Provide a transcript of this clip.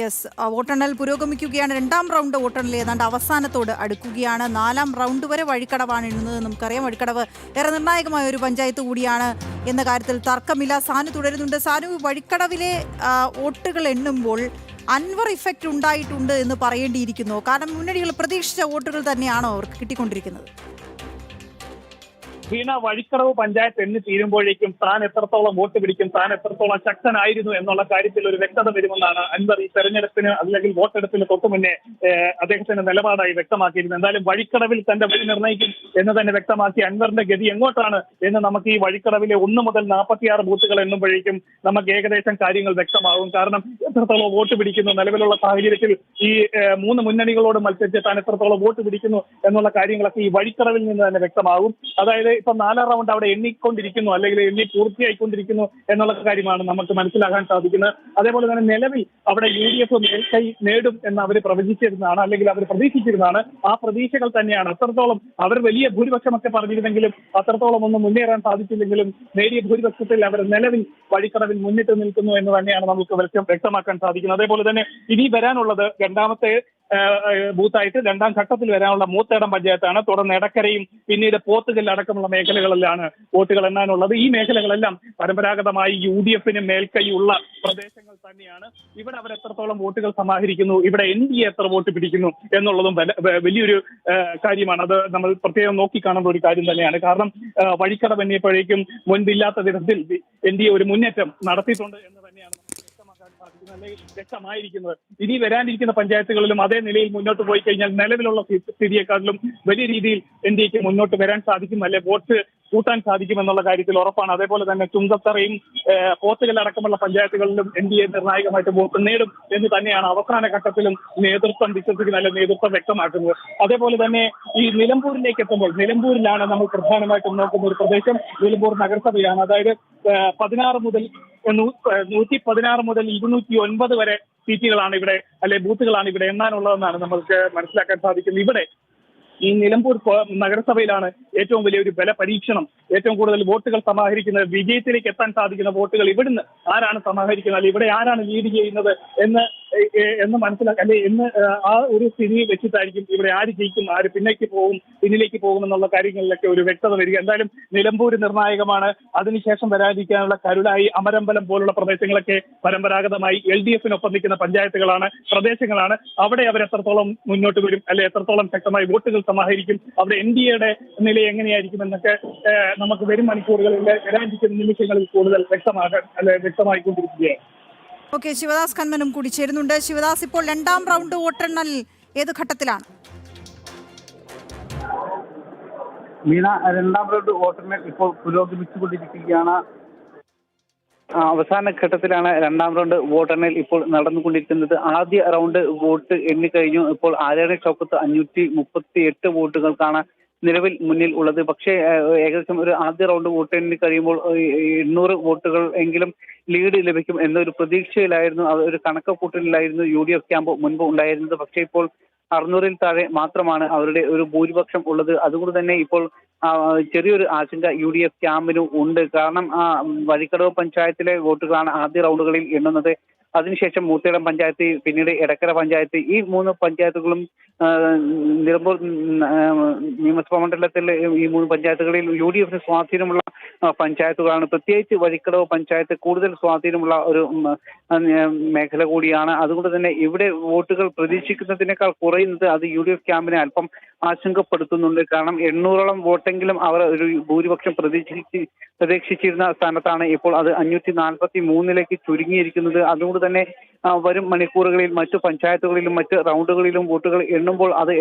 Yes, വോട്ടെണ്ണൽ പുരോഗമിക്കുകയാണ്. രണ്ടാം റൗണ്ട് വോട്ടെണ്ണൽ ഏതാണ്ട് അവസാനത്തോട് അടുക്കുകയാണ്. നാലാം റൗണ്ട് വരെ വഴിക്കടവാണ് എണ്ണുന്നത്. നമുക്കറിയാം, വഴിക്കടവ് ഏറെ നിർണായകമായ ഒരു പഞ്ചായത്ത് കൂടിയാണ് എന്ന കാര്യത്തിൽ തർക്കമില്ല. സാനു തുടരുന്നുണ്ട്. സാനു, വഴിക്കടവിലെ വോട്ടുകൾ എണ്ണുമ്പോൾ അൻവർ ഇഫക്റ്റ് ഉണ്ടായിട്ടുണ്ട് എന്ന് പറയേണ്ടിയിരിക്കുന്നു. കാരണം മുന്നണികൾ പ്രതീക്ഷിച്ച വോട്ടുകൾ തന്നെയാണോ അവർക്ക് കിട്ടിക്കൊണ്ടിരിക്കുന്നത്? വീണ, വഴിക്കടവ് പഞ്ചായത്ത് എണ്ണി തീരുമ്പോഴേക്കും താൻ എത്രത്തോളം വോട്ട് പിടിക്കും, താൻ എത്രത്തോളം ശക്തനായിരുന്നു എന്നുള്ള കാര്യത്തിൽ ഒരു വ്യക്തത വരുമെന്നാണ് അൻവർ ഈ തെരഞ്ഞെടുപ്പിന് അല്ലെങ്കിൽ വോട്ടെടുപ്പിന് തൊട്ടു മുന്നേ അദ്ദേഹത്തിന്റെ നിലപാടായി വ്യക്തമാക്കിയിരുന്നത്. എന്തായാലും വഴിക്കടവിൽ തന്റെ വഴി നിർണ്ണയിക്കും എന്ന് തന്നെ വ്യക്തമാക്കി അൻവറിന്റെ ഗതി എങ്ങോട്ടാണ് എന്ന് നമുക്ക് ഈ വഴിക്കടവിലെ 1 മുതൽ 46 ബൂത്തുകൾ എണ്ണുമ്പോഴേക്കും നമുക്ക് ഏകദേശം കാര്യങ്ങൾ വ്യക്തമാകും. കാരണം എത്രത്തോളം വോട്ട് പിടിക്കുന്നു, നിലവിലുള്ള സാഹചര്യത്തിൽ ഈ 3 മുന്നണികളോട് മത്സരിച്ച് താൻ എത്രത്തോളം വോട്ട് പിടിക്കുന്നു എന്നുള്ള കാര്യങ്ങളൊക്കെ ഈ വഴിക്കടവിൽ നിന്ന് തന്നെ വ്യക്തമാകും. അതായത് ഇപ്പൊ 4ാം റൗണ്ട് അവിടെ എണ്ണിക്കൊണ്ടിരിക്കുന്നു, അല്ലെങ്കിൽ എണ്ണി പൂർത്തിയായിക്കൊണ്ടിരിക്കുന്നു എന്നുള്ള കാര്യമാണ് നമുക്ക് മനസ്സിലാക്കാൻ സാധിക്കുന്നത്. അതേപോലെ തന്നെ നിലവിൽ അവിടെ UDF മേൽക്കൈ നേടും എന്ന് അവർ പ്രവചിച്ചിരുന്നതാണ്, അല്ലെങ്കിൽ അവർ പ്രതീക്ഷിച്ചിരുന്നതാണ്. ആ പ്രതീക്ഷകൾ തന്നെയാണ്. അത്രത്തോളം അവർ വലിയ ഭൂരിപക്ഷമൊക്കെ പറഞ്ഞിരുന്നെങ്കിലും അത്രത്തോളം ഒന്നും മുന്നേറാൻ സാധിച്ചില്ലെങ്കിലും നേരിയ ഭൂരിപക്ഷത്തിൽ അവർ നിലവിൽ വഴിക്കടവിൽ മുന്നിട്ട് നിൽക്കുന്നു എന്ന് തന്നെയാണ് നമുക്ക് വ്യക്തമാക്കാൻ സാധിക്കുന്നത്. അതേപോലെ തന്നെ ഇനി വരാനുള്ളത് രണ്ടാമത്തെ ബൂത്തായിട്ട് 2ാം ഘട്ടത്തിൽ വരാനുള്ള മൂത്തേടം പഞ്ചായത്താണ്. തുടർന്ന് എടക്കരയും പിന്നീട് പോത്തുകല്ല് അടക്കമുള്ള മേഖലകളിലാണ് വോട്ടുകൾ എണ്ണാനുള്ളത്. ഈ മേഖലകളെല്ലാം പരമ്പരാഗതമായി UDF-ന് മേൽക്കൈയുള്ള പ്രദേശങ്ങൾ തന്നെയാണ്. ഇവിടെ അവർ എത്രത്തോളം വോട്ടുകൾ സമാഹരിക്കുന്നു, ഇവിടെ NDA എത്ര വോട്ട് പിടിക്കുന്നു എന്നുള്ളതും വലിയൊരു കാര്യമാണ്. അത് നമ്മൾ പ്രത്യേകം നോക്കിക്കാണേണ്ട ഒരു കാര്യം തന്നെയാണ്. കാരണം വഴിക്കടവ് എണ്ണിയപ്പോഴേക്കും മുൻപില്ലാത്ത വിധത്തിൽ NDA ഒരു മുന്നേറ്റം നടത്തിയിട്ടുണ്ട് എന്ന് തന്നെയാണ് വ്യക്തമായിരിക്കുന്നത്. ഇനി വരാനിരിക്കുന്ന പഞ്ചായത്തുകളിലും അതേ നിലയിൽ മുന്നോട്ട് പോയി കഴിഞ്ഞാൽ നിലവിലുള്ള സ്ഥിതിയെക്കാട്ടിലും വലിയ രീതിയിൽ NDAക്ക് മുന്നോട്ട് വരാൻ സാധിക്കും, അല്ലെ വോട്ട് കൂട്ടാൻ സാധിക്കും എന്നുള്ള കാര്യത്തിൽ ഉറപ്പാണ്. അതേപോലെ തന്നെ ചുങ്കത്തറയും പോത്തുകല്ല് അടക്കമുള്ള പഞ്ചായത്തുകളിലും NDA നിർണായകമായിട്ട് വോട്ട് നേടും എന്ന് തന്നെയാണ് അവസാന ഘട്ടത്തിലും നേതൃത്വം വിശ്വസിക്കുന്ന, അല്ലെങ്കിൽ നേതൃത്വം വ്യക്തമാക്കുന്നത്. അതേപോലെ തന്നെ ഈ നിലമ്പൂരിലേക്ക് എത്തുമ്പോൾ, നിലമ്പൂരിലാണ് നമ്മൾ പ്രധാനമായിട്ടും നോക്കുന്ന ഒരു പ്രദേശം. നിലമ്പൂർ നഗരസഭയാണ്. അതായത് 116 മുതൽ 116 മുതൽ 209 വരെ സീറ്റുകളാണ് ഇവിടെ, അല്ലെ ബൂത്തുകളാണ് ഇവിടെ എണ്ണാനുള്ളതെന്നാണ് നമുക്ക് മനസ്സിലാക്കാൻ സാധിക്കുന്നത്. ഇവിടെ ഈ നിലമ്പൂർ നഗരസഭയിലാണ് ഏറ്റവും വലിയൊരു ബല പരീക്ഷണം. ഏറ്റവും കൂടുതൽ വോട്ടുകൾ സമാഹരിക്കുന്നത്, വിജയത്തിലേക്ക് എത്താൻ സാധിക്കുന്ന വോട്ടുകൾ ഇവിടുന്ന് ആരാണ് സമാഹരിക്കുന്നത്, അല്ലെങ്കിൽ ഇവിടെ ആരാണ് ലീഡ് ചെയ്യുന്നത് എന്ന് മനസ്സിലാക്കാൻ, അല്ലെ എന്ന് ആ ഒരു സ്ഥിതി വെച്ചിട്ടായിരിക്കും ഇവിടെ ആര് ജയിക്കും, ആര് പിന്നിലേക്ക് പോകും എന്നുള്ള കാര്യങ്ങളിലൊക്കെ ഒരു വ്യക്തത വരിക. എന്തായാലും നിലമ്പൂര് നിർണായകമാണ്. അതിനുശേഷം വരാതിരിക്കാനുള്ള കരുളായി, അമരമ്പലം പോലുള്ള പ്രദേശങ്ങളൊക്കെ പരമ്പരാഗതമായി LDF-നൊപ്പം നിൽക്കുന്ന പ്രദേശങ്ങളാണ്. അവിടെ അവർ എത്രത്തോളം മുന്നോട്ട് വരും, അല്ലെ എത്രത്തോളം ശക്തമായി വോട്ടുകൾ സമാഹരിക്കും, അവിടെ NDA-യുടെ നില എങ്ങനെയായിരിക്കും എന്നൊക്കെ നമുക്ക് വരും മണിക്കൂറുകളിൽ, വരാനിരിക്കുന്ന നിമിഷങ്ങളിൽ കൂടുതൽ വ്യക്തമായിക്കൊണ്ടിരിക്കുകയാണ്. ഓക്കെ, ശിവദാസ് കന്മനും കൂടി ചേരുന്നുണ്ട്. ശിവദാസ്, ഇപ്പോൾ 2ാം റൗണ്ട് വോട്ടെണ്ണൽ ഏത് ഘട്ടത്തിലാണ്? മീന, 2ാം റൗണ്ട് വോട്ടെണ്ണൽ ഇപ്പോൾ പുരോഗമിച്ചുകൊണ്ടിരിക്കുകയാണ്. അവസാന ഘട്ടത്തിലാണ് 2ാം റൗണ്ട് വോട്ടെണ്ണൽ ഇപ്പോൾ നടന്നുകൊണ്ടിരിക്കുന്നത്. ആദ്യ റൗണ്ട് വോട്ട് എണ്ണിക്കഴിഞ്ഞു. ഇപ്പോൾ ആര്യാടൻ ഷൗക്കത്ത് 538 വോട്ടുകൾക്കാണ് നിലവിൽ മുന്നിൽ ഉള്ളത്. പക്ഷേ ഏകദേശം ഒരു ആദ്യ റൗണ്ട് വോട്ട് എണ്ണി കഴിയുമ്പോൾ 800 വോട്ടുകൾ എങ്കിലും ലീഡ് ലഭിക്കും എന്നൊരു പ്രതീക്ഷയിലായിരുന്നു, ഒരു കണക്കുകൂട്ടലിലായിരുന്നു UDF ക്യാമ്പ് മുൻപ് ഉണ്ടായിരുന്നത്. പക്ഷേ ഇപ്പോൾ 600-ൽ താഴെ മാത്രമാണ് അവരുടെ ഒരു ഭൂരിപക്ഷം ഉള്ളത്. അതുകൊണ്ട് തന്നെ ഇപ്പോൾ ചെറിയൊരു ആശങ്ക UDF ക്യാമ്പിനും ഉണ്ട്. കാരണം വഴിക്കടവ് പഞ്ചായത്തിലെ വോട്ടുകളാണ് ആദ്യ റൗണ്ടുകളിൽ എണ്ണുന്നത്. അതിനുശേഷം മൂത്തേടം പഞ്ചായത്ത്, പിന്നീട് എടക്കര പഞ്ചായത്ത്, ഈ 3 പഞ്ചായത്തുകളും നിലമ്പൂർ നിയമസഭാ മണ്ഡലത്തിലെ ഈ 3 പഞ്ചായത്തുകളിൽ UDF-ന് സ്വാധീനമുള്ള പഞ്ചായത്തുകളാണ്. പ്രത്യേകിച്ച് വഴിക്കടവ് പഞ്ചായത്ത് കൂടുതൽ സ്വാധീനമുള്ള ഒരു മേഖല കൂടിയാണ്. അതുകൊണ്ട് തന്നെ ഇവിടെ വോട്ടുകൾ പ്രതീക്ഷിക്കുന്നതിനേക്കാൾ കുറയുന്നത് അത് UDF ക്യാമ്പിനെ അല്പം ആശങ്കപ്പെടുത്തുന്നുണ്ട്. കാരണം 800-ഓളം വോട്ടെങ്കിലും അവർ ഒരു ഭൂരിപക്ഷം പ്രതീക്ഷിച്ചിരുന്ന സ്ഥാനത്താണ് ഇപ്പോൾ അത് 543-ലേക്ക് ചുരുങ്ങിയിരിക്കുന്നത്. അതുകൊണ്ട് തന്നെ വരും മണിക്കൂറുകളിൽ മറ്റു പഞ്ചായത്തുകളിലും മറ്റ് റൗണ്ടുകളിലും വോട്ടുകൾ എണ്ണുമ്പോൾ അത്